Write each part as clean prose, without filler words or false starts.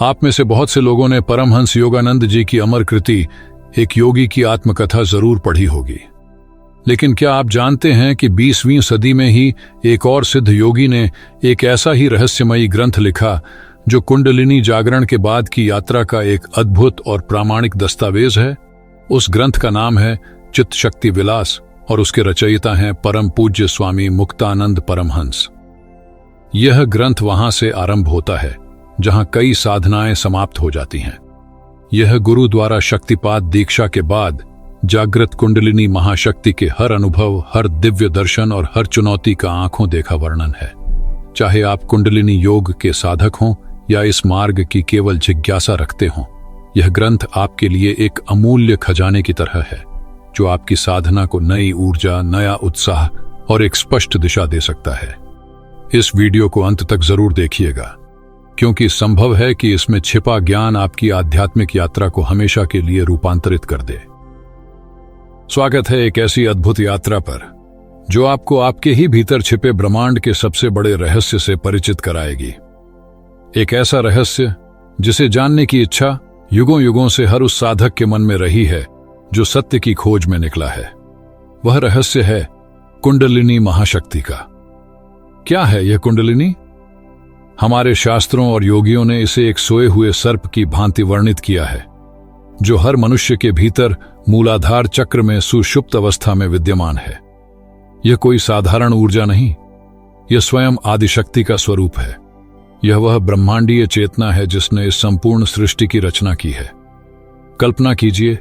आप में से बहुत से लोगों ने परमहंस योगानंद जी की अमर कृति एक योगी की आत्मकथा जरूर पढ़ी होगी। लेकिन क्या आप जानते हैं कि 20वीं सदी में ही एक और सिद्ध योगी ने एक ऐसा ही रहस्यमयी ग्रंथ लिखा जो कुंडलिनी जागरण के बाद की यात्रा का एक अद्भुत और प्रामाणिक दस्तावेज है। उस ग्रंथ का नाम है चित्त शक्ति विलास और उसके रचयिता हैं परम पूज्य स्वामी मुक्तानंद परमहंस। यह ग्रंथ वहां से आरंभ होता है जहां कई साधनाएं समाप्त हो जाती हैं। यह गुरु द्वारा शक्तिपात दीक्षा के बाद जागृत कुंडलिनी महाशक्ति के हर अनुभव, हर दिव्य दर्शन और हर चुनौती का आंखों देखा वर्णन है। चाहे आप कुंडलिनी योग के साधक हों या इस मार्ग की केवल जिज्ञासा रखते हों, यह ग्रंथ आपके लिए एक अमूल्य खजाने की तरह है जो आपकी साधना को नई ऊर्जा, नया उत्साह और एक स्पष्ट दिशा दे सकता है। इस वीडियो को अंत तक जरूर देखिएगा, क्योंकि संभव है कि इसमें छिपा ज्ञान आपकी आध्यात्मिक यात्रा को हमेशा के लिए रूपांतरित कर दे। स्वागत है एक ऐसी अद्भुत यात्रा पर जो आपको आपके ही भीतर छिपे ब्रह्मांड के सबसे बड़े रहस्य से परिचित कराएगी। एक ऐसा रहस्य जिसे जानने की इच्छा युगों युगों से हर उस साधक के मन में रही है जो सत्य की खोज में निकला है। वह रहस्य है कुंडलिनी महाशक्ति का। क्या है यह कुंडलिनी? हमारे शास्त्रों और योगियों ने इसे एक सोए हुए सर्प की भांति वर्णित किया है जो हर मनुष्य के भीतर मूलाधार चक्र में सुषुप्त अवस्था में विद्यमान है। यह कोई साधारण ऊर्जा नहीं, यह स्वयं आदिशक्ति का स्वरूप है। यह वह ब्रह्मांडीय चेतना है जिसने इस संपूर्ण सृष्टि की रचना की है। कल्पना कीजिए,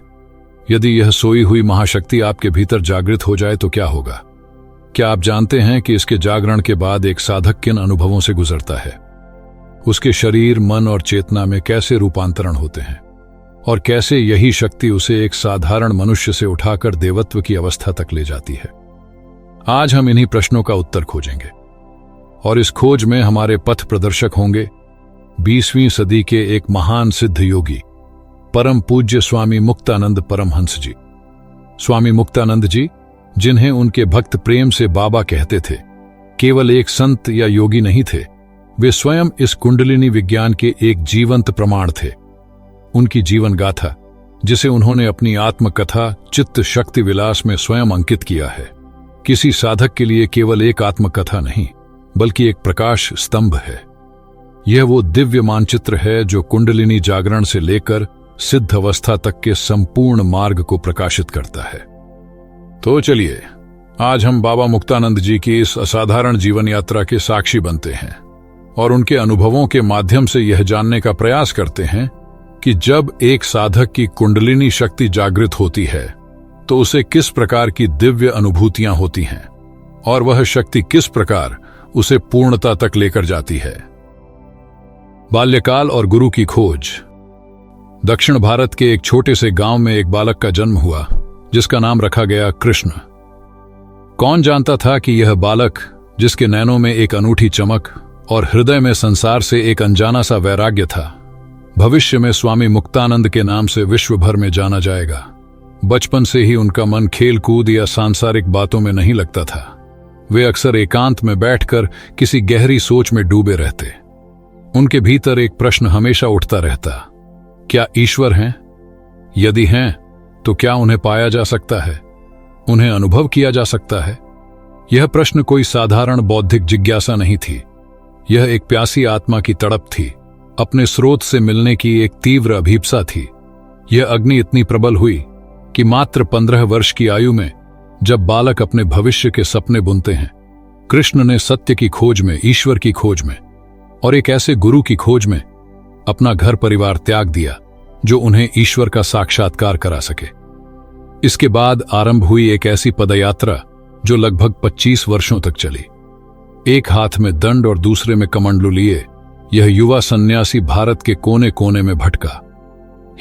यदि यह सोई हुई महाशक्ति आपके भीतर जागृत हो जाए तो क्या होगा? क्या आप जानते हैं कि इसके जागरण के बाद एक साधक किन अनुभवों से गुजरता है? उसके शरीर, मन और चेतना में कैसे रूपांतरण होते हैं और कैसे यही शक्ति उसे एक साधारण मनुष्य से उठाकर देवत्व की अवस्था तक ले जाती है। आज हम इन्हीं प्रश्नों का उत्तर खोजेंगे और इस खोज में हमारे पथ प्रदर्शक होंगे 20वीं सदी के एक महान सिद्ध योगी परम पूज्य स्वामी मुक्तानंद परमहंस जी। स्वामी मुक्तानंद जी, जिन्हें उनके भक्त प्रेम से बाबा कहते थे, केवल एक संत या योगी नहीं थे, वे स्वयं इस कुंडलिनी विज्ञान के एक जीवंत प्रमाण थे। उनकी जीवन गाथा, जिसे उन्होंने अपनी आत्मकथा चित्त शक्ति विलास में स्वयं अंकित किया है, किसी साधक के लिए केवल एक आत्मकथा नहीं बल्कि एक प्रकाश स्तंभ है। यह वो दिव्य मानचित्र है जो कुंडलिनी जागरण से लेकर सिद्ध अवस्था तक के संपूर्ण मार्ग को प्रकाशित करता है। तो चलिए, आज हम बाबा मुक्तानंद जी की इस असाधारण जीवन यात्रा के साक्षी बनते हैं और उनके अनुभवों के माध्यम से यह जानने का प्रयास करते हैं कि जब एक साधक की कुंडलिनी शक्ति जागृत होती है तो उसे किस प्रकार की दिव्य अनुभूतियां होती हैं और वह शक्ति किस प्रकार उसे पूर्णता तक लेकर जाती है। बाल्यकाल और गुरु की खोज। दक्षिण भारत के एक छोटे से गांव में एक बालक का जन्म हुआ जिसका नाम रखा गया कृष्ण। कौन जानता था कि यह बालक, जिसके नैनों में एक अनूठी चमक और हृदय में संसार से एक अनजाना सा वैराग्य था, भविष्य में स्वामी मुक्तानंद के नाम से विश्व भर में जाना जाएगा। बचपन से ही उनका मन खेल कूद या सांसारिक बातों में नहीं लगता था। वे अक्सर एकांत में बैठकर किसी गहरी सोच में डूबे रहते। उनके भीतर एक प्रश्न हमेशा उठता रहता, क्या ईश्वर हैं? यदि हैं तो क्या उन्हें पाया जा सकता है, उन्हें अनुभव किया जा सकता है? यह प्रश्न कोई साधारण बौद्धिक जिज्ञासा नहीं थी, यह एक प्यासी आत्मा की तड़प थी, अपने स्रोत से मिलने की एक तीव्र अभीप्सा थी। यह अग्नि इतनी प्रबल हुई कि मात्र 15 वर्ष की आयु में जब बालक अपने भविष्य के सपने बुनते हैं, कृष्ण ने सत्य की खोज में, ईश्वर की खोज में और एक ऐसे गुरु की खोज में अपना घर परिवार त्याग दिया जो उन्हें ईश्वर का साक्षात्कार करा सके। इसके बाद आरंभ हुई एक ऐसी पदयात्रा जो लगभग 25 वर्षों तक चली। एक हाथ में दंड और दूसरे में कमंडलू लिए यह युवा सन्यासी भारत के कोने कोने में भटका।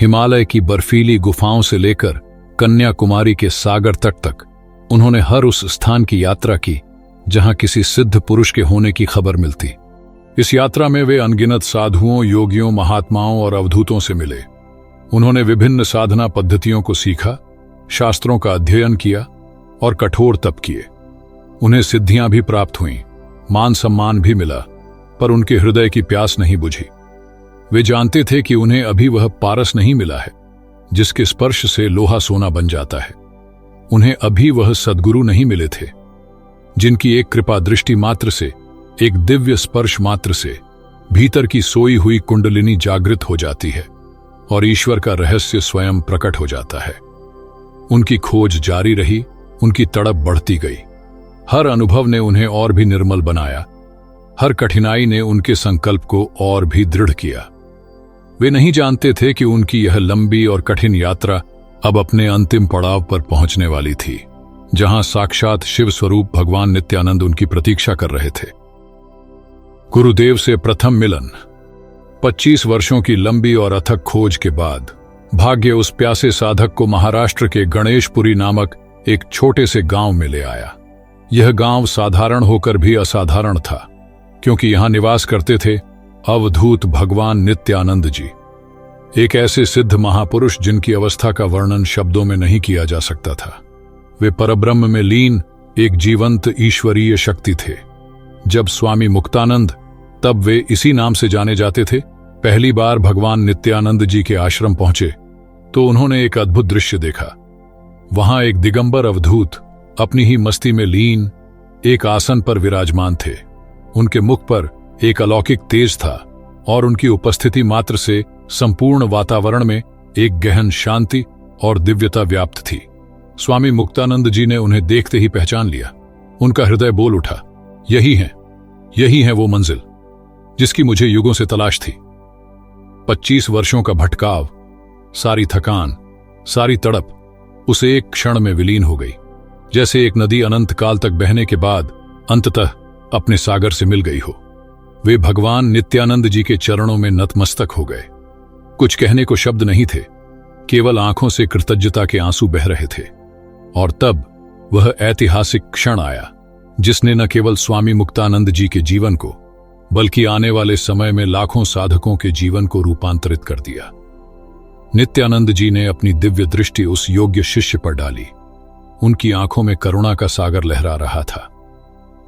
हिमालय की बर्फीली गुफाओं से लेकर कन्याकुमारी के सागर तट तक उन्होंने हर उस स्थान की यात्रा की जहां किसी सिद्ध पुरुष के होने की खबर मिलती। इस यात्रा में वे अनगिनत साधुओं, योगियों, महात्माओं और अवधूतों से मिले। उन्होंने विभिन्न साधना पद्धतियों को सीखा, शास्त्रों का अध्ययन किया और कठोर तप किए। उन्हें सिद्धियां भी प्राप्त हुईं, मान सम्मान भी मिला, पर उनके हृदय की प्यास नहीं बुझी। वे जानते थे कि उन्हें अभी वह पारस नहीं मिला है जिसके स्पर्श से लोहा सोना बन जाता है। उन्हें अभी वह सद्गुरु नहीं मिले थे जिनकी एक कृपा दृष्टि मात्र से, एक दिव्य स्पर्श मात्र से भीतर की सोई हुई कुंडलिनी जागृत हो जाती है और ईश्वर का रहस्य स्वयं प्रकट हो जाता है। उनकी खोज जारी रही, उनकी तड़प बढ़ती गई। हर अनुभव ने उन्हें और भी निर्मल बनाया, हर कठिनाई ने उनके संकल्प को और भी दृढ़ किया। वे नहीं जानते थे कि उनकी यह लंबी और कठिन यात्रा अब अपने अंतिम पड़ाव पर पहुंचने वाली थी, जहां साक्षात शिव स्वरूप भगवान नित्यानंद उनकी प्रतीक्षा कर रहे थे। गुरुदेव से प्रथम मिलन। 25 वर्षों की लंबी और अथक खोज के बाद भाग्य उस प्यासे साधक को महाराष्ट्र के गणेशपुरी नामक एक छोटे से गांव में ले आया। यह गांव साधारण होकर भी असाधारण था, क्योंकि यहां निवास करते थे अवधूत भगवान नित्यानंद जी, एक ऐसे सिद्ध महापुरुष जिनकी अवस्था का वर्णन शब्दों में नहीं किया जा सकता था। वे परब्रह्म में लीन एक जीवंत ईश्वरीय शक्ति थे। जब स्वामी मुक्तानंद, तब वे इसी नाम से जाने जाते थे, पहली बार भगवान नित्यानंद जी के आश्रम पहुंचे तो उन्होंने एक अद्भुत दृश्य देखा। वहां एक दिगंबर अवधूत अपनी ही मस्ती में लीन एक आसन पर विराजमान थे। उनके मुख पर एक अलौकिक तेज था और उनकी उपस्थिति मात्र से संपूर्ण वातावरण में एक गहन शांति और दिव्यता व्याप्त थी। स्वामी मुक्तानंद जी ने उन्हें देखते ही पहचान लिया। उनका हृदय बोल उठा, यही है वो मंजिल जिसकी मुझे युगों से तलाश थी। 25 वर्षों का भटकाव, सारी थकान, सारी तड़प उसे एक क्षण में विलीन हो गई, जैसे एक नदी अनंत काल तक बहने के बाद अंततः अपने सागर से मिल गई हो। वे भगवान नित्यानंद जी के चरणों में नतमस्तक हो गए। कुछ कहने को शब्द नहीं थे, केवल आंखों से कृतज्ञता के आंसू बह रहे थे। और तब वह ऐतिहासिक क्षण आया जिसने न केवल स्वामी मुक्तानंद जी के जीवन को, बल्कि आने वाले समय में लाखों साधकों के जीवन को रूपांतरित कर दिया। नित्यानंद जी ने अपनी दिव्य दृष्टि उस योग्य शिष्य पर डाली। उनकी आंखों में करुणा का सागर लहरा रहा था।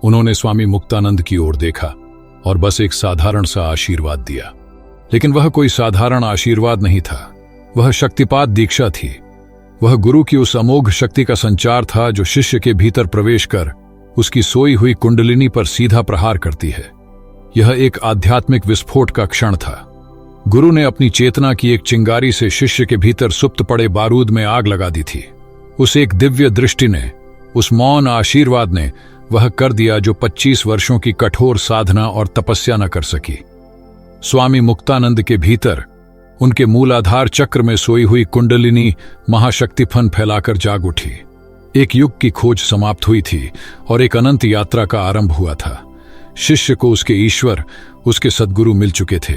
उन्होंने स्वामी मुक्तानंद की ओर देखा और बस एक साधारण सा आशीर्वाद दिया। लेकिन वह कोई साधारण आशीर्वाद नहीं था, वह शक्तिपात दीक्षा थी। वह गुरु की उस अमोघ शक्ति का संचार था जो शिष्य के भीतर प्रवेश कर उसकी सोई हुई कुंडलिनी पर सीधा प्रहार करती है। यह एक आध्यात्मिक विस्फोट का क्षण था। गुरु ने अपनी चेतना की एक चिंगारी से शिष्य के भीतर सुप्त पड़े बारूद में आग लगा दी थी। उस एक दिव्य दृष्टि ने, उस मौन आशीर्वाद ने वह कर दिया जो 25 वर्षों की कठोर साधना और तपस्या न कर सकी। स्वामी मुक्तानंद के भीतर उनके मूलाधार चक्र में सोई हुई कुंडलिनी महाशक्तिफन फैलाकर जाग उठी। एक युग की खोज समाप्त हुई थी और एक अनंत यात्रा का आरंभ हुआ था। शिष्य को उसके ईश्वर, उसके सद्गुरु मिल चुके थे।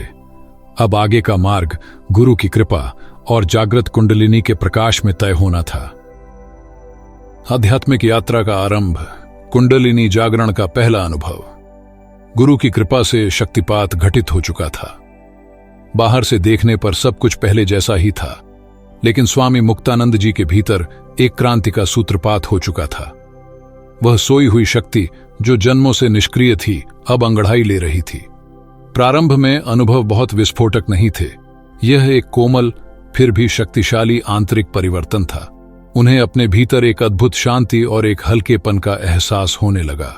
अब आगे का मार्ग गुरु की कृपा और जागृत कुंडलिनी के प्रकाश में तय होना था। आध्यात्मिक यात्रा का आरंभ, कुंडलिनी जागरण का पहला अनुभव। गुरु की कृपा से शक्तिपात घटित हो चुका था। बाहर से देखने पर सब कुछ पहले जैसा ही था, लेकिन स्वामी मुक्तानंद जी के भीतर एक क्रांति का सूत्रपात हो चुका था। वह सोई हुई शक्ति जो जन्मों से निष्क्रिय थी, अब अंगड़ाई ले रही थी। प्रारंभ में अनुभव बहुत विस्फोटक नहीं थे। यह एक कोमल फिर भी शक्तिशाली आंतरिक परिवर्तन था। उन्हें अपने भीतर एक अद्भुत शांति और एक हल्केपन का एहसास होने लगा।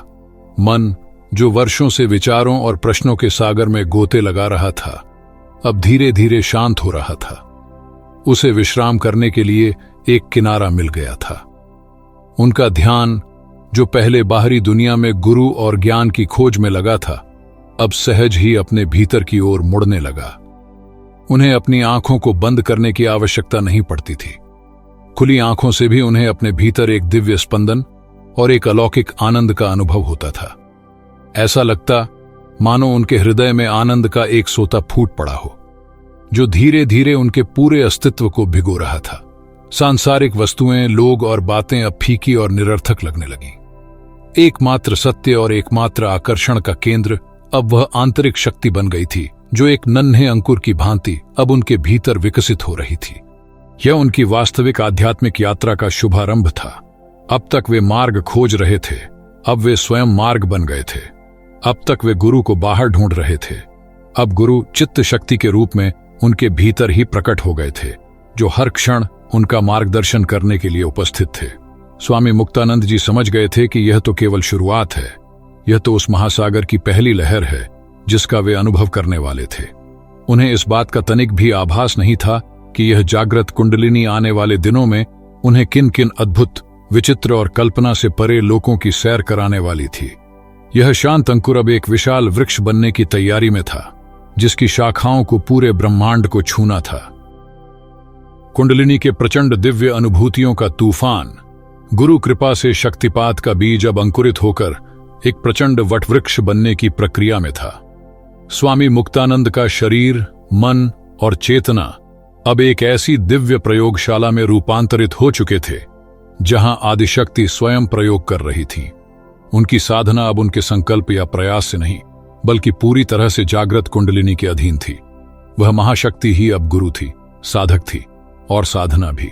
मन, जो वर्षों से विचारों और प्रश्नों के सागर में गोते लगा रहा था, अब धीरे धीरे शांत हो रहा था। उसे विश्राम करने के लिए एक किनारा मिल गया था। उनका ध्यान, जो पहले बाहरी दुनिया में गुरु और ज्ञान की खोज में लगा था, अब सहज ही अपने भीतर की ओर मुड़ने लगा। उन्हें अपनी आंखों को बंद करने की आवश्यकता नहीं पड़ती थी। खुली आंखों से भी उन्हें अपने भीतर एक दिव्य स्पंदन और एक अलौकिक आनंद का अनुभव होता था। ऐसा लगता मानो उनके हृदय में आनंद का एक सोता फूट पड़ा हो, जो धीरे धीरे उनके पूरे अस्तित्व को भिगो रहा था। सांसारिक वस्तुएं, लोग और बातें अब फीकी और निरर्थक लगने लगीं। एकमात्र सत्य और एकमात्र आकर्षण का केंद्र अब वह आंतरिक शक्ति बन गई थी, जो एक नन्हे अंकुर की भांति अब उनके भीतर विकसित हो रही थी। यह उनकी वास्तविक आध्यात्मिक यात्रा का शुभारंभ था। अब तक वे मार्ग खोज रहे थे, अब वे स्वयं मार्ग बन गए थे। अब तक वे गुरु को बाहर ढूंढ रहे थे, अब गुरु चित्त शक्ति के रूप में उनके भीतर ही प्रकट हो गए थे, जो हर क्षण उनका मार्गदर्शन करने के लिए उपस्थित थे। स्वामी मुक्तानंद जी समझ गए थे कि यह तो केवल शुरुआत है, यह तो उस महासागर की पहली लहर है जिसका वे अनुभव करने वाले थे। उन्हें इस बात का तनिक भी आभास नहीं था कि यह जागृत कुंडलिनी आने वाले दिनों में उन्हें किन किन अद्भुत, विचित्र और कल्पना से परे लोकों की सैर कराने वाली थी। यह शांत अंकुर अब एक विशाल वृक्ष बनने की तैयारी में था, जिसकी शाखाओं को पूरे ब्रह्मांड को छूना था। कुंडलिनी के प्रचंड दिव्य अनुभूतियों का तूफान, गुरु कृपा से शक्तिपात का बीज अब अंकुरित होकर एक प्रचंड वटवृक्ष बनने की प्रक्रिया में था। स्वामी मुक्तानंद का शरीर, मन और चेतना अब एक ऐसी दिव्य प्रयोगशाला में रूपांतरित हो चुके थे जहां आदिशक्ति स्वयं प्रयोग कर रही थी। उनकी साधना अब उनके संकल्प या प्रयास से नहीं, बल्कि पूरी तरह से जागृत कुंडलिनी के अधीन थी। वह महाशक्ति ही अब गुरु थी, साधक थी और साधना भी।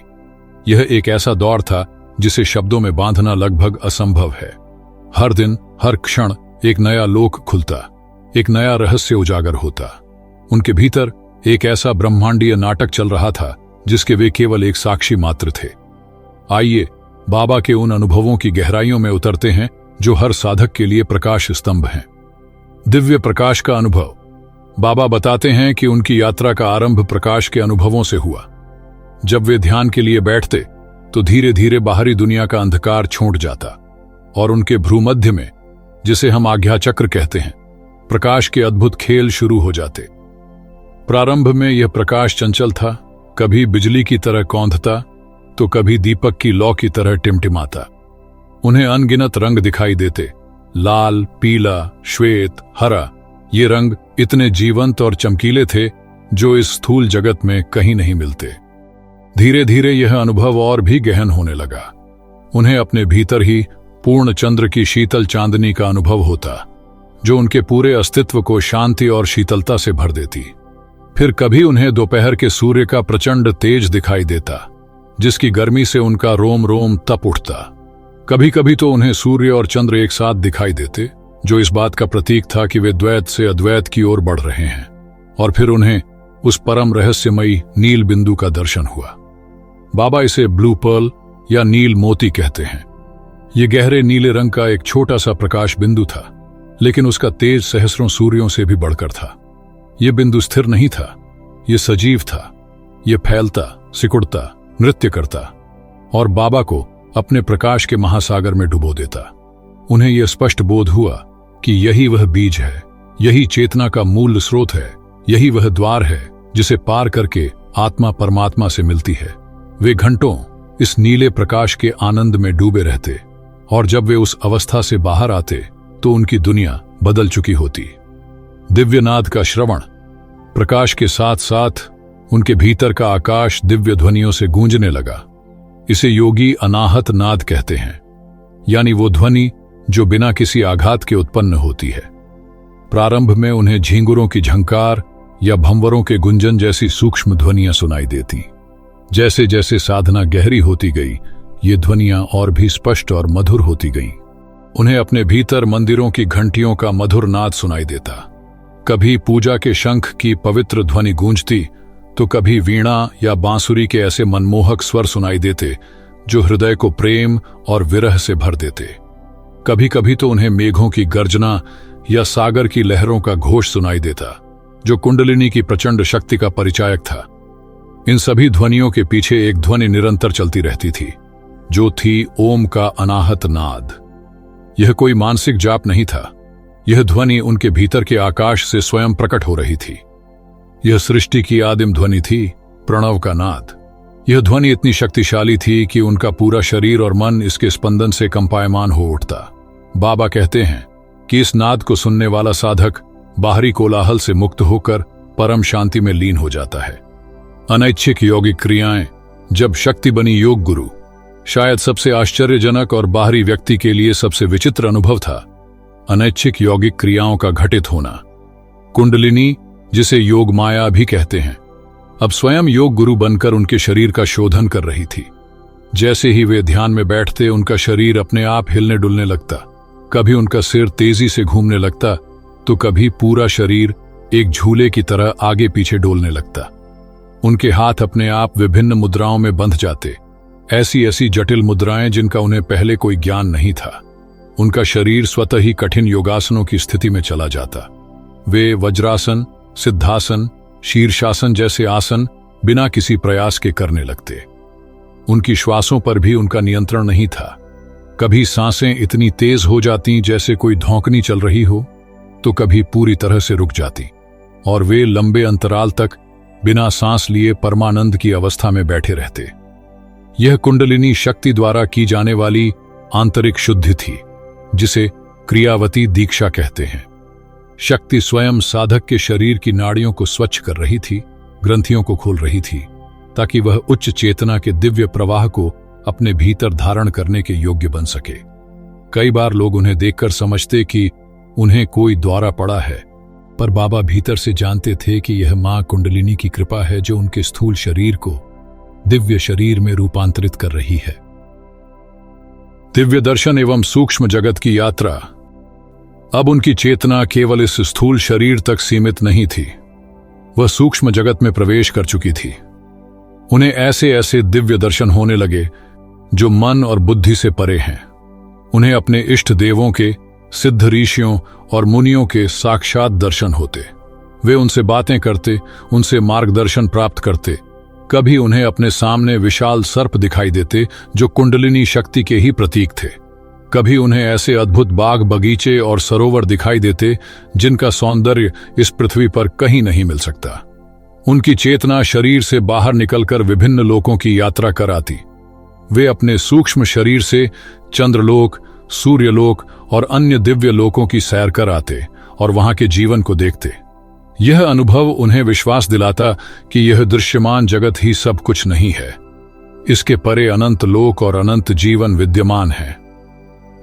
यह एक ऐसा दौर था जिसे शब्दों में बांधना लगभग असंभव है। हर दिन, हर क्षण एक नया लोक खुलता, एक नया रहस्य उजागर होता। उनके भीतर एक ऐसा ब्रह्मांडीय नाटक चल रहा था जिसके वे केवल एक साक्षी मात्र थे। आइए बाबा के उन अनुभवों की गहराइयों में उतरते हैं जो हर साधक के लिए प्रकाश स्तंभ हैं। दिव्य प्रकाश का अनुभव। बाबा बताते हैं कि उनकी यात्रा का आरंभ प्रकाश के अनुभवों से हुआ। जब वे ध्यान के लिए बैठते तो धीरे धीरे बाहरी दुनिया का अंधकार छोंट जाता और उनके भ्रूमध्य में, जिसे हम आज्ञा चक्र कहते हैं, प्रकाश के अद्भुत खेल शुरू हो जाते। प्रारंभ में यह प्रकाश चंचल था, कभी बिजली की तरह कौंधता तो कभी दीपक की लौ की तरह टिमटिमाता। उन्हें अनगिनत रंग दिखाई देते, लाल, पीला, श्वेत, हरा। ये रंग इतने जीवंत और चमकीले थे जो इस स्थूल जगत में कहीं नहीं मिलते। धीरे धीरे यह अनुभव और भी गहन होने लगा। उन्हें अपने भीतर ही पूर्ण चंद्र की शीतल चांदनी का अनुभव होता, जो उनके पूरे अस्तित्व को शांति और शीतलता से भर देती। फिर कभी उन्हें दोपहर के सूर्य का प्रचंड तेज दिखाई देता, जिसकी गर्मी से उनका रोम रोम तप उठता। कभी कभी तो उन्हें सूर्य और चंद्र एक साथ दिखाई देते, जो इस बात का प्रतीक था कि वे द्वैत से अद्वैत की ओर बढ़ रहे हैं। और फिर उन्हें उस परम रहस्यमयी नील बिंदु का दर्शन हुआ। बाबा इसे ब्लू पर्ल या नील मोती कहते हैं। ये गहरे नीले रंग का एक छोटा सा प्रकाश बिंदु था, लेकिन उसका तेज सहस्रों सूर्यों से भी बढ़कर था। यह बिंदु स्थिर नहीं था, यह सजीव था। यह फैलता, सिकुड़ता, नृत्य करता और बाबा को अपने प्रकाश के महासागर में डुबो देता। उन्हें यह स्पष्ट बोध हुआ कि यही वह बीज है, यही चेतना का मूल स्रोत है, यही वह द्वार है जिसे पार करके आत्मा परमात्मा से मिलती है। वे घंटों इस नीले प्रकाश के आनंद में डूबे रहते और जब वे उस अवस्था से बाहर आते तो उनकी दुनिया बदल चुकी होती। दिव्यनाद का श्रवण। प्रकाश के साथ साथ उनके भीतर का आकाश दिव्य ध्वनियों से गूंजने लगा। इसे योगी अनाहत नाद कहते हैं, यानी वो ध्वनि जो बिना किसी आघात के उत्पन्न होती है। प्रारंभ में उन्हें झींगुरों की झंकार या भंवरों के गुंजन जैसी सूक्ष्म ध्वनियां सुनाई देती। जैसे जैसे साधना गहरी होती गई, ये ध्वनियां और भी स्पष्ट और मधुर होती गईं। उन्हें अपने भीतर मंदिरों की घंटियों का मधुर नाद सुनाई देता। कभी पूजा के शंख की पवित्र ध्वनि गूंजती तो कभी वीणा या बांसुरी के ऐसे मनमोहक स्वर सुनाई देते जो हृदय को प्रेम और विरह से भर देते। कभी कभी तो उन्हें मेघों की गर्जना या सागर की लहरों का घोष सुनाई देता, जो कुंडलिनी की प्रचंड शक्ति का परिचायक था। इन सभी ध्वनियों के पीछे एक ध्वनि निरंतर चलती रहती थी, जो थी ओम का अनाहत नाद। यह कोई मानसिक जाप नहीं था, यह ध्वनि उनके भीतर के आकाश से स्वयं प्रकट हो रही थी। यह सृष्टि की आदिम ध्वनि थी, प्रणव का नाद। यह ध्वनि इतनी शक्तिशाली थी कि उनका पूरा शरीर और मन इसके स्पंदन से कंपायमान हो उठता। बाबा कहते हैं कि इस नाद को सुनने वाला साधक बाहरी कोलाहल से मुक्त होकर परम शांति में लीन हो जाता है। अनैच्छिक यौगिक क्रियाएं। जब शक्ति बनी योग गुरु, शायद सबसे आश्चर्यजनक और बाहरी व्यक्ति के लिए सबसे विचित्र अनुभव था अनैच्छिक यौगिक क्रियाओं का घटित होना। कुंडलिनी, जिसे योग माया भी कहते हैं, अब स्वयं योग गुरु बनकर उनके शरीर का शोधन कर रही थी। जैसे ही वे ध्यान में बैठते, उनका शरीर अपने आप हिलने डुलने लगता। कभी उनका सिर तेजी से घूमने लगता तो कभी पूरा शरीर एक झूले की तरह आगे पीछे डोलने लगता। उनके हाथ अपने आप विभिन्न मुद्राओं में बंध जाते, ऐसी ऐसी जटिल मुद्राएं जिनका उन्हें पहले कोई ज्ञान नहीं था। उनका शरीर स्वतः ही कठिन योगासनों की स्थिति में चला जाता। वे वज्रासन, सिद्धासन, शीर्षासन जैसे आसन बिना किसी प्रयास के करने लगते। उनकी श्वासों पर भी उनका नियंत्रण नहीं था। कभी सांसें इतनी तेज हो जाती जैसे कोई धौंकनी चल रही हो, तो कभी पूरी तरह से रुक जाती और वे लंबे अंतराल तक बिना सांस लिए परमानंद की अवस्था में बैठे रहते। यह कुंडलिनी शक्ति द्वारा की जाने वाली आंतरिक शुद्धि थी, जिसे क्रियावती दीक्षा कहते हैं। शक्ति स्वयं साधक के शरीर की नाड़ियों को स्वच्छ कर रही थी, ग्रंथियों को खोल रही थी, ताकि वह उच्च चेतना के दिव्य प्रवाह को अपने भीतर धारण करने के योग्य बन सके। कई बार लोग उन्हें देखकर समझते कि उन्हें कोई द्वारा पड़ा है, पर बाबा भीतर से जानते थे कि यह मां कुंडलिनी की कृपा है जो उनके स्थूल शरीर को दिव्य शरीर में रूपांतरित कर रही है। दिव्य दर्शन एवं सूक्ष्म जगत की यात्रा। अब उनकी चेतना केवल इस स्थूल शरीर तक सीमित नहीं थी, वह सूक्ष्म जगत में प्रवेश कर चुकी थी। उन्हें ऐसे ऐसे दिव्य दर्शन होने लगे जो मन और बुद्धि से परे हैं। उन्हें अपने इष्ट देवों के, सिद्ध ऋषियों और मुनियों के साक्षात दर्शन होते। वे उनसे बातें करते, उनसे मार्गदर्शन प्राप्त करते। कभी उन्हें अपने सामने विशाल सर्प दिखाई देते जो कुंडलिनी शक्ति के ही प्रतीक थे। कभी उन्हें ऐसे अद्भुत बाग, बगीचे और सरोवर दिखाई देते जिनका सौंदर्य इस पृथ्वी पर कहीं नहीं मिल सकता। उनकी चेतना शरीर से बाहर निकलकर विभिन्न लोकों की यात्रा कर आती। वे अपने सूक्ष्म शरीर से चंद्रलोक, सूर्यलोक और अन्य दिव्य लोकों की सैर कर आते और वहां के जीवन को देखते। यह अनुभव उन्हें विश्वास दिलाता कि यह दृश्यमान जगत ही सब कुछ नहीं है। इसके परे अनंत लोक और अनंत जीवन विद्यमान है।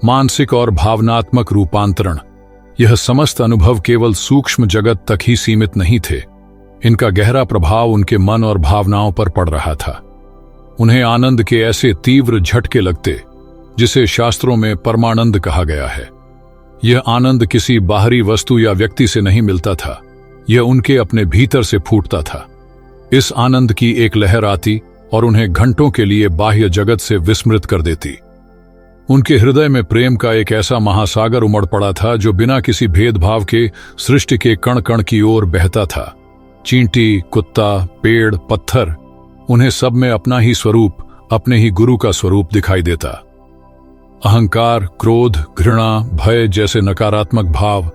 मानसिक और भावनात्मक रूपांतरण। यह समस्त अनुभव केवल सूक्ष्म जगत तक ही सीमित नहीं थे। इनका गहरा प्रभाव उनके मन और भावनाओं पर पड़ रहा था। उन्हें आनंद के ऐसे तीव्र झटके लगते जिसे शास्त्रों में परमानंद कहा गया है। यह आनंद किसी बाहरी वस्तु या व्यक्ति से नहीं मिलता था, यह उनके अपने भीतर से फूटता था। इस आनंद की एक लहर आती और उन्हें घंटों के लिए बाह्य जगत से विस्मृत कर देती। उनके हृदय में प्रेम का एक ऐसा महासागर उमड़ पड़ा था जो बिना किसी भेदभाव के सृष्टि के कण कण की ओर बहता था। चींटी, कुत्ता, पेड़, पत्थर, उन्हें सब में अपना ही स्वरूप, अपने ही गुरु का स्वरूप दिखाई देता। अहंकार, क्रोध, घृणा, भय जैसे नकारात्मक भाव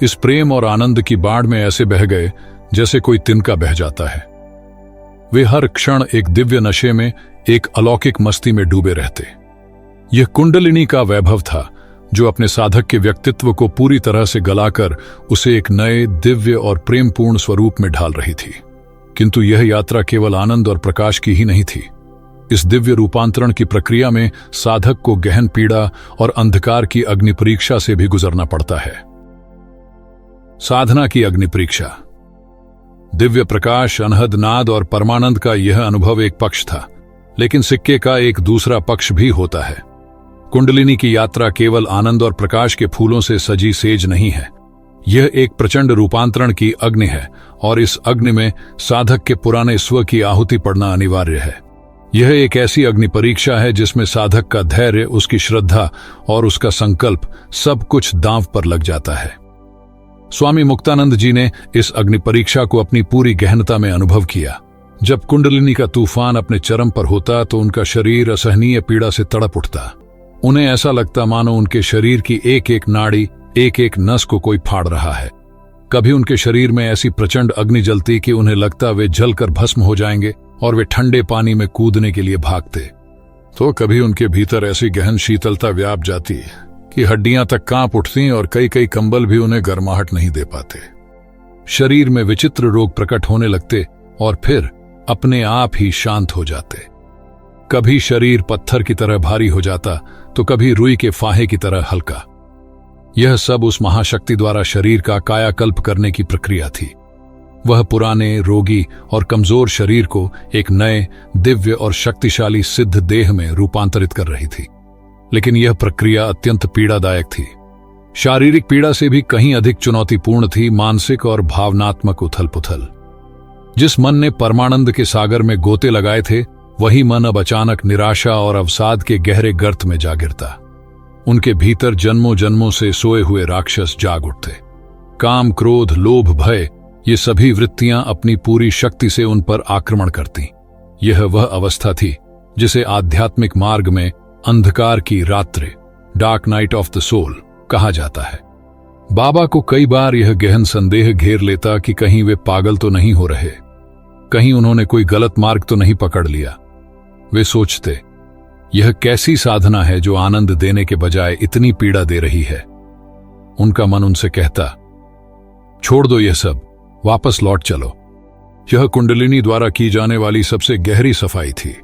इस प्रेम और आनंद की बाढ़ में ऐसे बह गए जैसे कोई तिनका बह जाता है। वे हर क्षण एक दिव्य नशे में, एक अलौकिक मस्ती में डूबे रहते। यह कुंडलिनी का वैभव था जो अपने साधक के व्यक्तित्व को पूरी तरह से गलाकर उसे एक नए, दिव्य और प्रेमपूर्ण स्वरूप में ढाल रही थी। किंतु यह यात्रा केवल आनंद और प्रकाश की ही नहीं थी। इस दिव्य रूपांतरण की प्रक्रिया में साधक को गहन पीड़ा और अंधकार की अग्नि परीक्षा से भी गुजरना पड़ता है। साधना की अग्नि परीक्षा। दिव्य प्रकाश, अनहद नाद और परमानंद का यह अनुभव एक पक्ष था, लेकिन सिक्के का एक दूसरा पक्ष भी होता है। कुंडलिनी की यात्रा केवल आनंद और प्रकाश के फूलों से सजी सेज नहीं है। यह एक प्रचंड रूपांतरण की अग्नि है और इस अग्नि में साधक के पुराने स्व की आहुति पड़ना अनिवार्य है। यह एक ऐसी अग्नि परीक्षा है जिसमें साधक का धैर्य, उसकी श्रद्धा और उसका संकल्प सब कुछ दांव पर लग जाता है। स्वामी मुक्तानंद जी ने इस अग्नि परीक्षा को अपनी पूरी गहनता में अनुभव किया। जब कुंडलिनी का तूफान अपने चरम पर होता तो उनका शरीर असहनीय पीड़ा से तड़प उठता। उन्हें ऐसा लगता मानो उनके शरीर की एक एक नाड़ी, एक एक नस को कोई फाड़ रहा है। कभी उनके शरीर में ऐसी प्रचंड अग्नि जलती कि उन्हें लगता वे जलकर भस्म हो जाएंगे और वे ठंडे पानी में कूदने के लिए भागते। तो कभी उनके भीतर ऐसी गहन शीतलता व्याप जाती कि हड्डियां तक कांप उठती और कई कई कंबल भी उन्हें गर्माहट नहीं दे पाते। शरीर में विचित्र रोग प्रकट होने लगते और फिर अपने आप ही शांत हो जाते। कभी शरीर पत्थर की तरह भारी हो जाता तो कभी रुई के फाहे की तरह हल्का। यह सब उस महाशक्ति द्वारा शरीर का कायाकल्प करने की प्रक्रिया थी। वह पुराने, रोगी और कमजोर शरीर को एक नए, दिव्य और शक्तिशाली सिद्ध देह में रूपांतरित कर रही थी। लेकिन यह प्रक्रिया अत्यंत पीड़ादायक थी। शारीरिक पीड़ा से भी कहीं अधिक चुनौतीपूर्ण थी मानसिक और भावनात्मक उथल पुथल। जिस मन ने परमानंद के सागर में गोते लगाए थे, वही मन अब अचानक निराशा और अवसाद के गहरे गर्त में जा गिरता। उनके भीतर जन्मों जन्मों से सोए हुए राक्षस जाग उठते। काम, क्रोध, लोभ, भय, ये सभी वृत्तियां अपनी पूरी शक्ति से उन पर आक्रमण करती। यह वह अवस्था थी जिसे आध्यात्मिक मार्ग में अंधकार की रात्रि, dark night of the soul कहा जाता है। बाबा को कई बार यह गहन संदेह घेर लेता कि कहीं वे पागल तो नहीं हो रहे, कहीं उन्होंने कोई गलत मार्ग तो नहीं पकड़ लिया। वे सोचते, यह कैसी साधना है जो आनंद देने के बजाय इतनी पीड़ा दे रही है। उनका मन उनसे कहता, छोड़ दो यह सब, वापस लौट चलो। यह कुंडलिनी द्वारा की जाने वाली सबसे गहरी सफाई थी।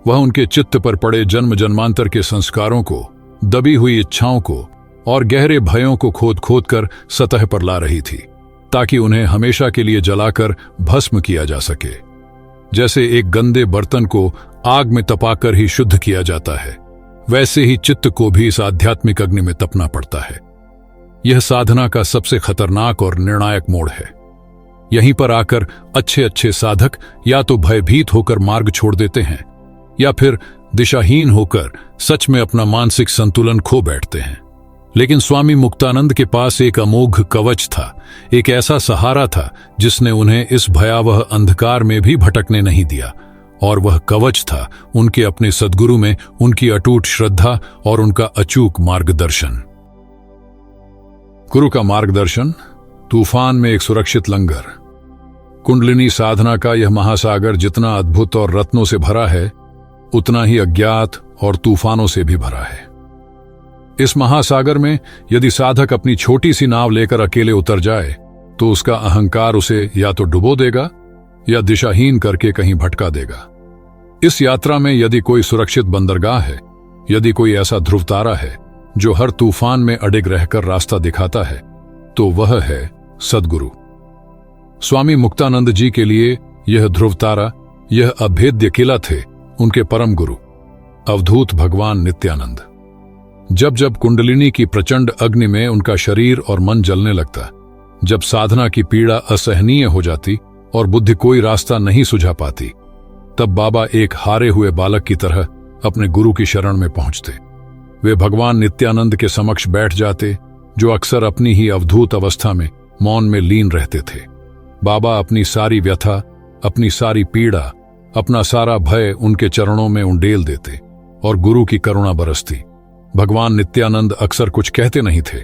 वह उनके चित्त पर पड़े जन्म जन्मांतर के संस्कारों को, दबी हुई इच्छाओं को और गहरे भयों को खोद खोद कर सतह पर ला रही थी, ताकि उन्हें हमेशा के लिए जलाकर भस्म किया जा सके। जैसे एक गंदे बर्तन को आग में तपाकर ही शुद्ध किया जाता है, वैसे ही चित्त को भी इस आध्यात्मिक अग्नि में तपना पड़ता है। यह साधना का सबसे खतरनाक और निर्णायक मोड़ है। यहीं पर आकर अच्छे अच्छे साधक या तो भयभीत होकर मार्ग छोड़ देते हैं या फिर दिशाहीन होकर सच में अपना मानसिक संतुलन खो बैठते हैं। लेकिन स्वामी मुक्तानंद के पास एक अमोघ कवच था, एक ऐसा सहारा था जिसने उन्हें इस भयावह अंधकार में भी भटकने नहीं दिया। और वह कवच था उनके अपने सद्गुरु में उनकी अटूट श्रद्धा और उनका अचूक मार्गदर्शन। गुरु का मार्गदर्शन, तूफान में एक सुरक्षित लंगर। कुंडलिनी साधना का यह महासागर जितना अद्भुत और रत्नों से भरा है, उतना ही अज्ञात और तूफानों से भी भरा है। इस महासागर में यदि साधक अपनी छोटी सी नाव लेकर अकेले उतर जाए तो उसका अहंकार उसे या तो डुबो देगा या दिशाहीन करके कहीं भटका देगा। इस यात्रा में यदि कोई सुरक्षित बंदरगाह है, यदि कोई ऐसा ध्रुव तारा है जो हर तूफान में अडिग रहकर रास्ता दिखाता है, तो वह है सद्गुरु। स्वामी मुक्तानंद जी के लिए यह ध्रुव तारा, यह अभेद्य किला थे उनके परम गुरु अवधूत भगवान नित्यानंद। जब जब कुंडलिनी की प्रचंड अग्नि में उनका शरीर और मन जलने लगता, जब साधना की पीड़ा असहनीय हो जाती और बुद्धि कोई रास्ता नहीं सुझा पाती, तब बाबा एक हारे हुए बालक की तरह अपने गुरु की शरण में पहुंचते। वे भगवान नित्यानंद के समक्ष बैठ जाते, जो अक्सर अपनी ही अवधूत अवस्था में मौन में लीन रहते थे। बाबा अपनी सारी व्यथा, अपनी सारी पीड़ा, अपना सारा भय उनके चरणों में उंडेल देते और गुरु की करुणा बरसती। भगवान नित्यानंद अक्सर कुछ कहते नहीं थे,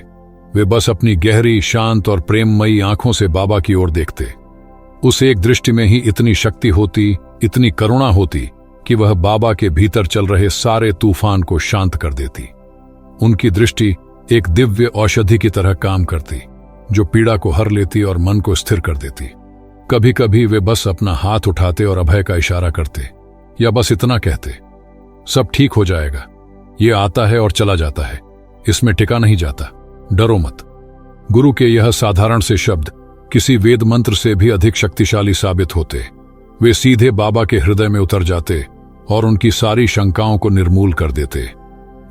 वे बस अपनी गहरी, शांत और प्रेममयी आंखों से बाबा की ओर देखते। उस एक दृष्टि में ही इतनी शक्ति होती, इतनी करुणा होती कि वह बाबा के भीतर चल रहे सारे तूफान को शांत कर देती। उनकी दृष्टि एक दिव्य औषधि की तरह काम करती, जो पीड़ा को हर लेती और मन को स्थिर कर देती। कभी कभी वे बस अपना हाथ उठाते और अभय का इशारा करते, या बस इतना कहते, सब ठीक हो जाएगा, ये आता है और चला जाता है, इसमें टिका नहीं जाता, डरो मत। गुरु के यह साधारण से शब्द किसी वेद मंत्र से भी अधिक शक्तिशाली साबित होते। वे सीधे बाबा के हृदय में उतर जाते और उनकी सारी शंकाओं को निर्मूल कर देते।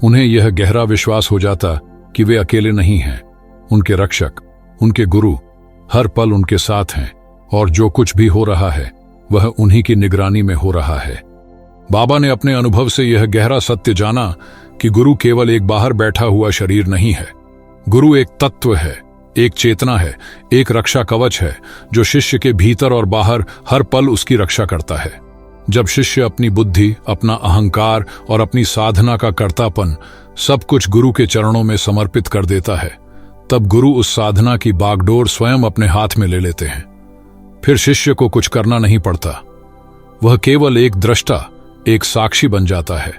उन्हें यह गहरा विश्वास हो जाता कि वे अकेले नहीं हैं, उनके रक्षक, उनके गुरु हर पल उनके साथ हैं और जो कुछ भी हो रहा है वह उन्हीं की निगरानी में हो रहा है। बाबा ने अपने अनुभव से यह गहरा सत्य जाना कि गुरु केवल एक बाहर बैठा हुआ शरीर नहीं है। गुरु एक तत्व है, एक चेतना है, एक रक्षा कवच है जो शिष्य के भीतर और बाहर हर पल उसकी रक्षा करता है। जब शिष्य अपनी बुद्धि, अपना अहंकार और अपनी साधना का कर्तापन सब कुछ गुरु के चरणों में समर्पित कर देता है, तब गुरु उस साधना की बागडोर स्वयं अपने हाथ में ले लेते हैं। फिर शिष्य को कुछ करना नहीं पड़ता, वह केवल एक दृष्टा, एक साक्षी बन जाता है।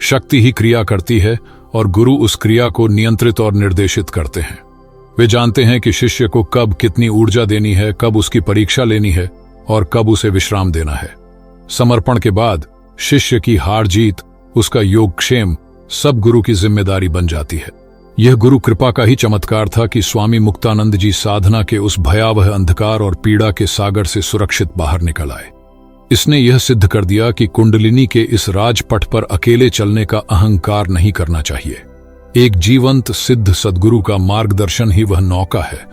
शक्ति ही क्रिया करती है और गुरु उस क्रिया को नियंत्रित और निर्देशित करते हैं। वे जानते हैं कि शिष्य को कब कितनी ऊर्जा देनी है, कब उसकी परीक्षा लेनी है और कब उसे विश्राम देना है। समर्पण के बाद शिष्य की हार जीत, उसका योगक्षेम सब गुरु की जिम्मेदारी बन जाती है। यह गुरु कृपा का ही चमत्कार था कि स्वामी मुक्तानंद जी साधना के उस भयावह अंधकार और पीड़ा के सागर से सुरक्षित बाहर निकल आए। इसने यह सिद्ध कर दिया कि कुंडलिनी के इस राजपथ पर अकेले चलने का अहंकार नहीं करना चाहिए। एक जीवंत सिद्ध सद्गुरु का मार्गदर्शन ही वह नौका है,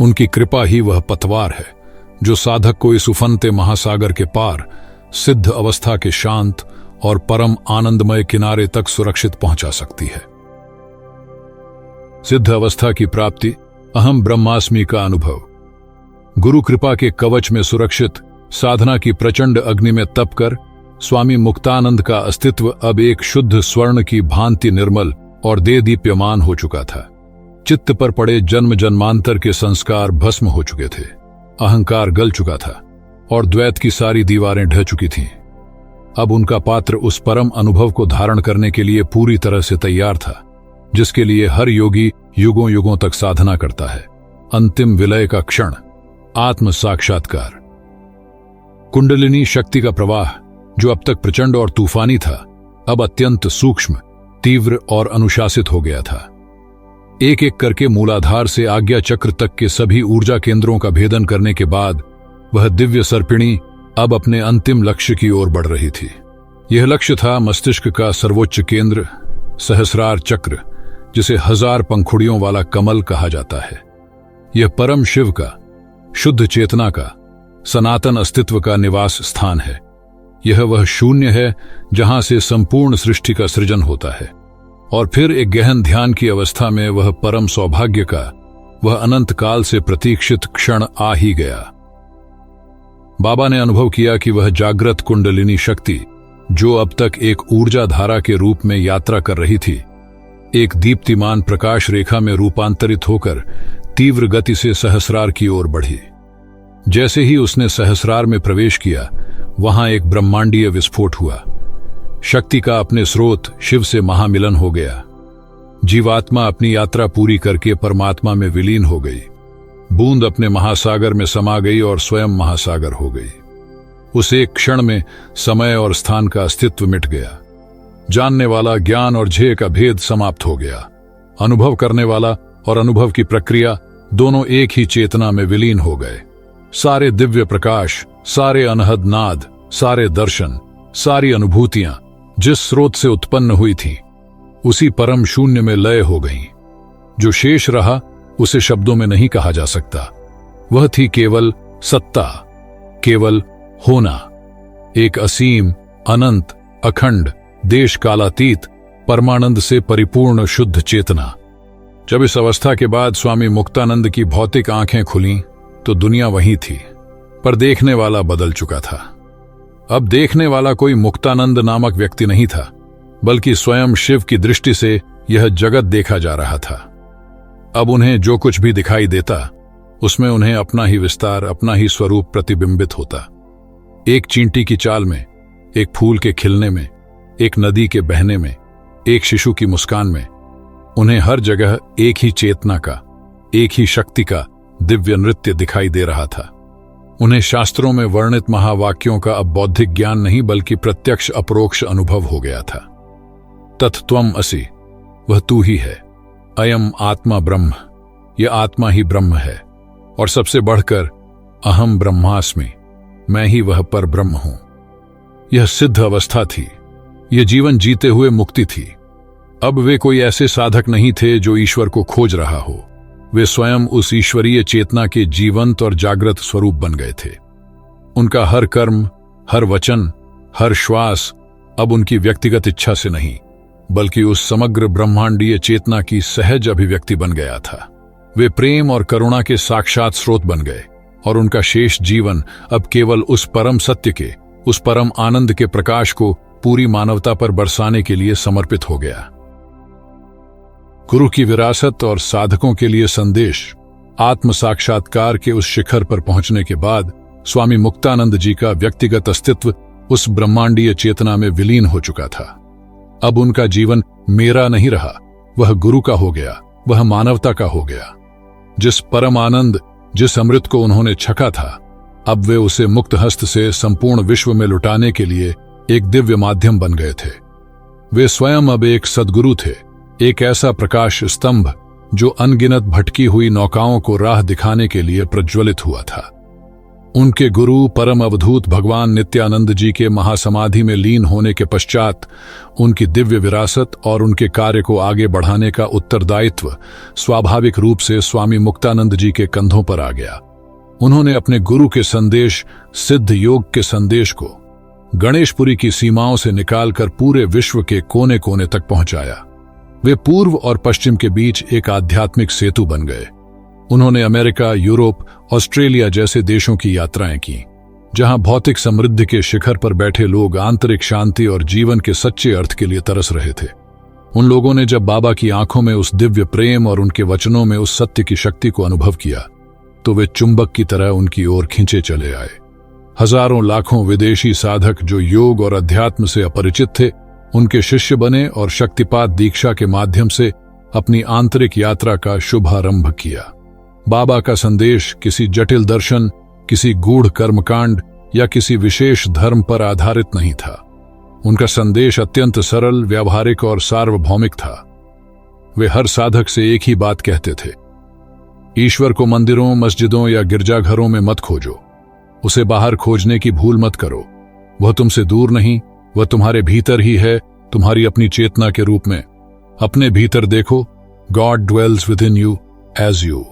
उनकी कृपा ही वह पतवार है जो साधक को इस उफनते महासागर के पार सिद्ध अवस्था के शांत और परम आनंदमय किनारे तक सुरक्षित पहुंचा सकती है। सिद्ध अवस्था की प्राप्ति, अहम ब्रह्मास्मि का अनुभव। गुरु कृपा के कवच में सुरक्षित साधना की प्रचंड अग्नि में तप कर स्वामी मुक्तानंद का अस्तित्व अब एक शुद्ध स्वर्ण की भांति निर्मल और देदीप्यमान हो चुका था। चित्त पर पड़े जन्म जन्मांतर के संस्कार भस्म हो चुके थे, अहंकार गल चुका था और द्वैत की सारी दीवारें ढह चुकी थीं। अब उनका पात्र उस परम अनुभव को धारण करने के लिए पूरी तरह से तैयार था, जिसके लिए हर योगी युगों युगों तक साधना करता है। अंतिम विलय का क्षण, आत्म साक्षात्कार। कुंडलिनी शक्ति का प्रवाह, जो अब तक प्रचंड और तूफानी था, अब अत्यंत सूक्ष्म, तीव्र और अनुशासित हो गया था। एक एक करके मूलाधार से आज्ञा चक्र तक के सभी ऊर्जा केंद्रों का भेदन करने के बाद वह दिव्य सर्पिणी अब अपने अंतिम लक्ष्य की ओर बढ़ रही थी। यह लक्ष्य था मस्तिष्क का सर्वोच्च केंद्र, सहस्रार चक्र, जिसे 1000 पंखुड़ियों वाला कमल कहा जाता है। यह परम शिव का, शुद्ध चेतना का, सनातन अस्तित्व का निवास स्थान है। यह वह शून्य है जहां से संपूर्ण सृष्टि का सृजन होता है। और फिर एक गहन ध्यान की अवस्था में वह परम सौभाग्य का, वह अनंत काल से प्रतीक्षित क्षण आ ही गया। बाबा ने अनुभव किया कि वह जागृत कुंडलिनी शक्ति, जो अब तक एक ऊर्जा धारा के रूप में यात्रा कर रही थी, एक दीप्तिमान प्रकाश रेखा में रूपांतरित होकर तीव्र गति से सहस्रार की ओर बढ़ी। जैसे ही उसने सहस्रार में प्रवेश किया, वहां एक ब्रह्मांडीय विस्फोट हुआ। शक्ति का अपने स्रोत शिव से महामिलन हो गया। जीवात्मा अपनी यात्रा पूरी करके परमात्मा में विलीन हो गई। बूंद अपने महासागर में समा गई और स्वयं महासागर हो गई। उस एक क्षण में समय और स्थान का अस्तित्व मिट गया। जानने वाला ज्ञान और झेय का भेद समाप्त हो गया। अनुभव करने वाला और अनुभव की प्रक्रिया दोनों एक ही चेतना में विलीन हो गए। सारे दिव्य प्रकाश, सारे अनहद नाद, सारे दर्शन, सारी अनुभूतियां जिस स्रोत से उत्पन्न हुई थीं, उसी परम शून्य में लय हो गईं। जो शेष रहा उसे शब्दों में नहीं कहा जा सकता। वह थी केवल सत्ता, केवल होना, एक असीम, अनंत, अखंड, देश कालातीत, परमानंद से परिपूर्ण शुद्ध चेतना। जब इस अवस्था के बाद स्वामी मुक्तानंद की भौतिक आंखें खुलीं, तो दुनिया वही थी, पर देखने वाला बदल चुका था। अब देखने वाला कोई मुक्तानंद नामक व्यक्ति नहीं था, बल्कि स्वयं शिव की दृष्टि से यह जगत देखा जा रहा था। अब उन्हें जो कुछ भी दिखाई देता, उसमें उन्हें अपना ही विस्तार, अपना ही स्वरूप प्रतिबिंबित होता। एक चींटी की चाल में, एक फूल के खिलने में, एक नदी के बहने में, एक शिशु की मुस्कान में, उन्हें हर जगह एक ही चेतना का, एक ही शक्ति का दिव्य नृत्य दिखाई दे रहा था। उन्हें शास्त्रों में वर्णित महावाक्यों का अब बौद्धिक ज्ञान नहीं, बल्कि प्रत्यक्ष अपरोक्ष अनुभव हो गया था। तत्त्वम् असि, वह तू ही है। अयम आत्मा ब्रह्म, यह आत्मा ही ब्रह्म है। और सबसे बढ़कर अहम ब्रह्मास्मि, मैं ही वह पर ब्रह्म हूं। यह सिद्ध अवस्था थी, यह जीवन जीते हुए मुक्ति थी। अब वे कोई ऐसे साधक नहीं थे जो ईश्वर को खोज रहा हो। वे स्वयं उस ईश्वरीय चेतना के जीवंत और जागृत स्वरूप बन गए थे। उनका हर कर्म, हर वचन, हर श्वास अब उनकी व्यक्तिगत इच्छा से नहीं, बल्कि उस समग्र ब्रह्मांडीय चेतना की सहज अभिव्यक्ति बन गया था। वे प्रेम और करुणा के साक्षात स्रोत बन गए, और उनका शेष जीवन अब केवल उस परम सत्य के, उस परम आनंद के प्रकाश को पूरी मानवता पर बरसाने के लिए समर्पित हो गया। गुरु की विरासत और साधकों के लिए संदेश। आत्म साक्षात्कार के उस शिखर पर पहुंचने के बाद स्वामी मुक्तानंद जी का व्यक्तिगत अस्तित्व उस ब्रह्मांडीय चेतना में विलीन हो चुका था। अब उनका जीवन मेरा नहीं रहा, वह गुरु का हो गया, वह मानवता का हो गया। जिस परम आनंद, जिस अमृत को उन्होंने छका था, अब वे उसे मुक्त हस्त से संपूर्ण विश्व में लुटाने के लिए एक दिव्य माध्यम बन गए थे। वे स्वयं अब एक सद्गुरु थे, एक ऐसा प्रकाश स्तंभ जो अनगिनत भटकी हुई नौकाओं को राह दिखाने के लिए प्रज्वलित हुआ था। उनके गुरु परम अवधूत भगवान नित्यानंद जी के महासमाधि में लीन होने के पश्चात उनकी दिव्य विरासत और उनके कार्य को आगे बढ़ाने का उत्तरदायित्व स्वाभाविक रूप से स्वामी मुक्तानंद जी के कंधों पर आ गया। उन्होंने अपने गुरु के संदेश, सिद्ध योग के संदेश को गणेशपुरी की सीमाओं से निकालकर पूरे विश्व के कोने कोने तक पहुंचाया। वे पूर्व और पश्चिम के बीच एक आध्यात्मिक सेतु बन गए। उन्होंने अमेरिका, यूरोप, ऑस्ट्रेलिया जैसे देशों की यात्राएं की, जहां भौतिक समृद्धि के शिखर पर बैठे लोग आंतरिक शांति और जीवन के सच्चे अर्थ के लिए तरस रहे थे। उन लोगों ने जब बाबा की आंखों में उस दिव्य प्रेम और उनके वचनों में उस सत्य की शक्ति को अनुभव किया, तो वे चुंबक की तरह उनकी ओर खींचे चले आए। हजारों लाखों विदेशी साधक जो योग और अध्यात्म से अपरिचित थे, उनके शिष्य बने और शक्तिपात दीक्षा के माध्यम से अपनी आंतरिक यात्रा का शुभारंभ किया। बाबा का संदेश किसी जटिल दर्शन, किसी गूढ़ कर्मकांड या किसी विशेष धर्म पर आधारित नहीं था। उनका संदेश अत्यंत सरल, व्यावहारिक और सार्वभौमिक था। वे हर साधक से एक ही बात कहते थे, ईश्वर को मंदिरों, मस्जिदों या गिरजाघरों में मत खोजो, उसे बाहर खोजने की भूल मत करो। वह तुमसे दूर नहीं, वह तुम्हारे भीतर ही है, तुम्हारी अपनी चेतना के रूप में। अपने भीतर देखो, God dwells within you as you.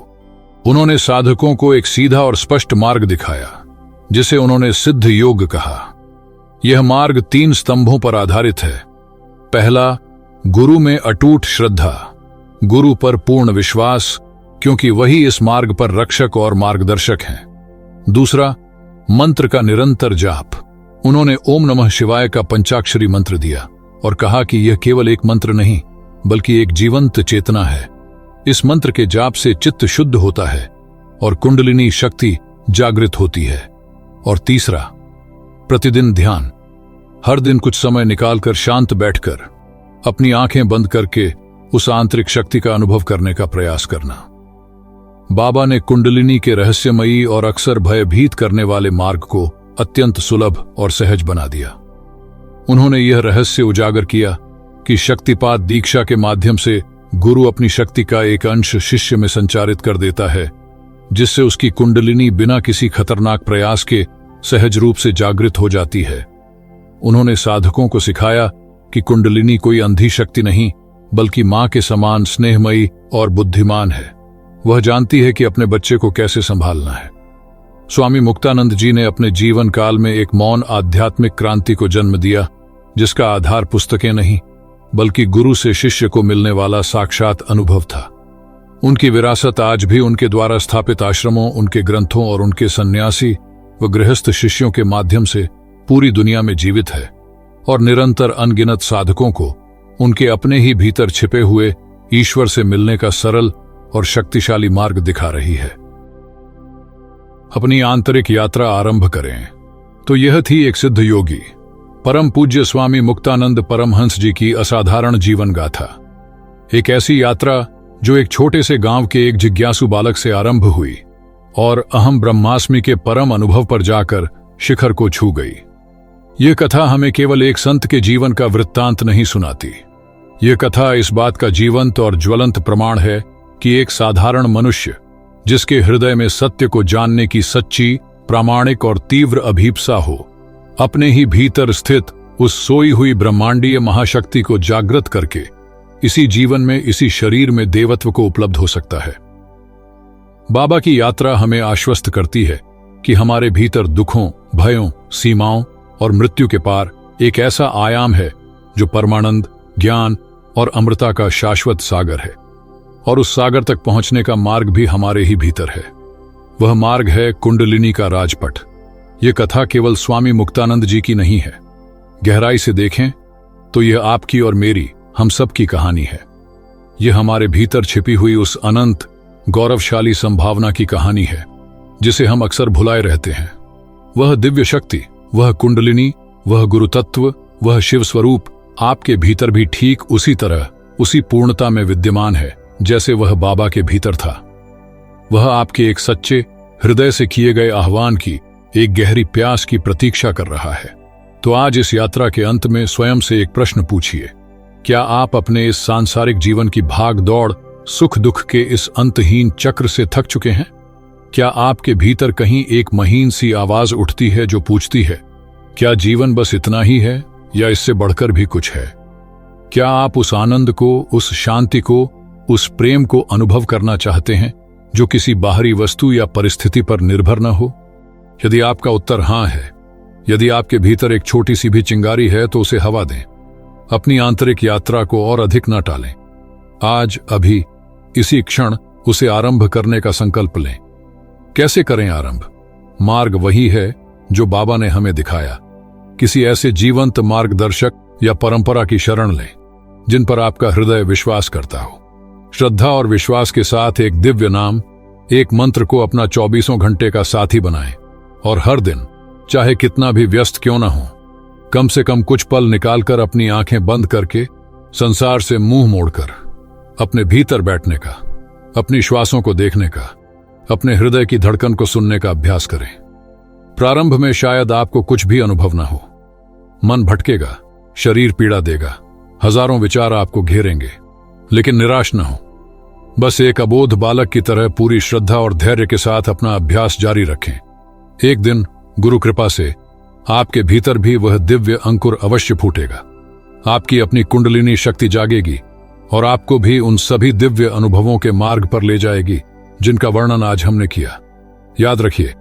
उन्होंने साधकों को एक सीधा और स्पष्ट मार्ग दिखाया, जिसे उन्होंने सिद्ध योग कहा। यह मार्ग 3 स्तंभों पर आधारित है। पहला, गुरु में अटूट श्रद्धा, गुरु पर पूर्ण विश्वास, क्योंकि वही इस मार्ग पर रक्षक और मार्गदर्शक हैं। दूसरा, मंत्र का निरंतर जाप। उन्होंने ओम नमः शिवाय का पंचाक्षरी मंत्र दिया और कहा कि यह केवल एक मंत्र नहीं, बल्कि एक जीवंत चेतना है। इस मंत्र के जाप से चित्त शुद्ध होता है और कुंडलिनी शक्ति जागृत होती है। और तीसरा, प्रतिदिन ध्यान। हर दिन कुछ समय निकालकर शांत बैठकर अपनी आंखें बंद करके उस आंतरिक शक्ति का अनुभव करने का प्रयास करना। बाबा ने कुंडलिनी के रहस्यमयी और अक्सर भयभीत करने वाले मार्ग को अत्यंत सुलभ और सहज बना दिया। उन्होंने यह रहस्य उजागर किया कि शक्तिपात दीक्षा के माध्यम से गुरु अपनी शक्ति का एक अंश शिष्य में संचारित कर देता है, जिससे उसकी कुंडलिनी बिना किसी खतरनाक प्रयास के सहज रूप से जागृत हो जाती है। उन्होंने साधकों को सिखाया कि कुंडलिनी कोई अंधी शक्ति नहीं, बल्कि मां के समान स्नेहमयी और बुद्धिमान है। वह जानती है कि अपने बच्चे को कैसे संभालना है। स्वामी मुक्तानंद जी ने अपने जीवन काल में एक मौन आध्यात्मिक क्रांति को जन्म दिया, जिसका आधार पुस्तकें नहीं, बल्कि गुरु से शिष्य को मिलने वाला साक्षात अनुभव था। उनकी विरासत आज भी उनके द्वारा स्थापित आश्रमों, उनके ग्रंथों और उनके सन्यासी व गृहस्थ शिष्यों के माध्यम से पूरी दुनिया में जीवित है और निरंतर अनगिनत साधकों को उनके अपने ही भीतर छिपे हुए ईश्वर से मिलने का सरल और शक्तिशाली मार्ग दिखा रही है। अपनी आंतरिक यात्रा आरंभ करें तो यह थी एक सिद्ध योगी परम पूज्य स्वामी मुक्तानंद परमहंस जी की असाधारण जीवन गाथा। एक ऐसी यात्रा जो एक छोटे से गांव के एक जिज्ञासु बालक से आरंभ हुई और अहम ब्रह्मास्मि के परम अनुभव पर जाकर शिखर को छू गई। यह कथा हमें केवल एक संत के जीवन का वृत्तांत नहीं सुनाती। यह कथा इस बात का जीवंत और ज्वलंत प्रमाण है कि एक साधारण मनुष्य, जिसके हृदय में सत्य को जानने की सच्ची, प्रामाणिक और तीव्र अभीप्सा हो, अपने ही भीतर स्थित उस सोई हुई ब्रह्मांडीय महाशक्ति को जागृत करके इसी जीवन में, इसी शरीर में देवत्व को उपलब्ध हो सकता है। बाबा की यात्रा हमें आश्वस्त करती है कि हमारे भीतर दुखों, भयों, सीमाओं और मृत्यु के पार एक ऐसा आयाम है जो परमानंद, ज्ञान और अमृता का शाश्वत सागर है, और उस सागर तक पहुंचने का मार्ग भी हमारे ही भीतर है। वह मार्ग है कुंडलिनी का राजपट। यह कथा केवल स्वामी मुक्तानंद जी की नहीं है। गहराई से देखें तो यह आपकी और मेरी, हम सब की कहानी है। यह हमारे भीतर छिपी हुई उस अनंत गौरवशाली संभावना की कहानी है जिसे हम अक्सर भुलाए रहते हैं। वह दिव्य शक्ति, वह कुंडलिनी, वह गुरु तत्व, वह शिव स्वरूप आपके भीतर भी ठीक उसी तरह, उसी पूर्णता में विद्यमान है जैसे वह बाबा के भीतर था। वह आपके एक सच्चे हृदय से किए गए आह्वान की, एक गहरी प्यास की प्रतीक्षा कर रहा है। तो आज इस यात्रा के अंत में स्वयं से एक प्रश्न पूछिए, क्या आप अपने इस सांसारिक जीवन की भाग दौड़, सुख दुख के इस अंतहीन चक्र से थक चुके हैं? क्या आपके भीतर कहीं एक महीन सी आवाज उठती है जो पूछती है, क्या जीवन बस इतना ही है या इससे बढ़कर भी कुछ है? क्या आप उस आनंद को, उस शांति को, उस प्रेम को अनुभव करना चाहते हैं जो किसी बाहरी वस्तु या परिस्थिति पर निर्भर न हो? यदि आपका उत्तर हां है, यदि आपके भीतर एक छोटी सी भी चिंगारी है तो उसे हवा दें। अपनी आंतरिक यात्रा को और अधिक न टालें। आज, अभी, इसी क्षण उसे आरंभ करने का संकल्प लें। कैसे करें आरंभ? मार्ग वही है जो बाबा ने हमें दिखाया। किसी ऐसे जीवंत मार्गदर्शक या परंपरा की शरण लें जिन पर आपका हृदय विश्वास करता हो। श्रद्धा और विश्वास के साथ एक दिव्य नाम, एक मंत्र को अपना 24 घंटे का साथी बनाएं और हर दिन, चाहे कितना भी व्यस्त क्यों ना हो, कम से कम कुछ पल निकालकर अपनी आंखें बंद करके, संसार से मुंह मोड़कर, अपने भीतर बैठने का, अपनी श्वासों को देखने का, अपने हृदय की धड़कन को सुनने का अभ्यास करें। प्रारंभ में शायद आपको कुछ भी अनुभव ना हो। मन भटकेगा, शरीर पीड़ा देगा, हजारों विचार आपको घेरेंगे, लेकिन निराश न हो। बस एक अबोध बालक की तरह पूरी श्रद्धा और धैर्य के साथ अपना अभ्यास जारी रखें। एक दिन गुरु कृपा से आपके भीतर भी वह दिव्य अंकुर अवश्य फूटेगा। आपकी अपनी कुंडलिनी शक्ति जागेगी और आपको भी उन सभी दिव्य अनुभवों के मार्ग पर ले जाएगी जिनका वर्णन आज हमने किया। याद रखिए,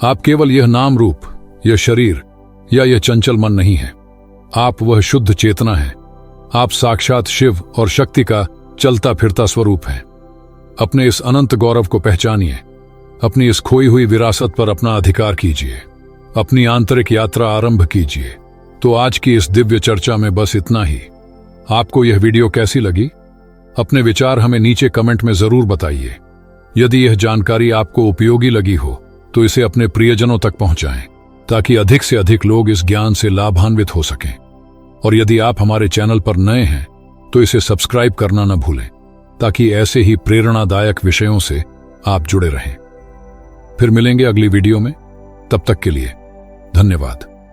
आप केवल यह नाम रूप, यह शरीर या यह चंचल मन नहीं है। आप वह शुद्ध चेतना है। आप साक्षात शिव और शक्ति का चलता फिरता स्वरूप हैं। अपने इस अनंत गौरव को पहचानिए। अपनी इस खोई हुई विरासत पर अपना अधिकार कीजिए। अपनी आंतरिक यात्रा आरंभ कीजिए। तो आज की इस दिव्य चर्चा में बस इतना ही। आपको यह वीडियो कैसी लगी? अपने विचार हमें नीचे कमेंट में जरूर बताइए। यदि यह जानकारी आपको उपयोगी लगी हो तो इसे अपने प्रियजनों तक पहुंचाएं ताकि अधिक से अधिक लोग इस ज्ञान से लाभान्वित हो सकें। और यदि आप हमारे चैनल पर नए हैं तो इसे सब्सक्राइब करना न भूलें ताकि ऐसे ही प्रेरणादायक विषयों से आप जुड़े रहें। फिर मिलेंगे अगली वीडियो में। तब तक के लिए धन्यवाद।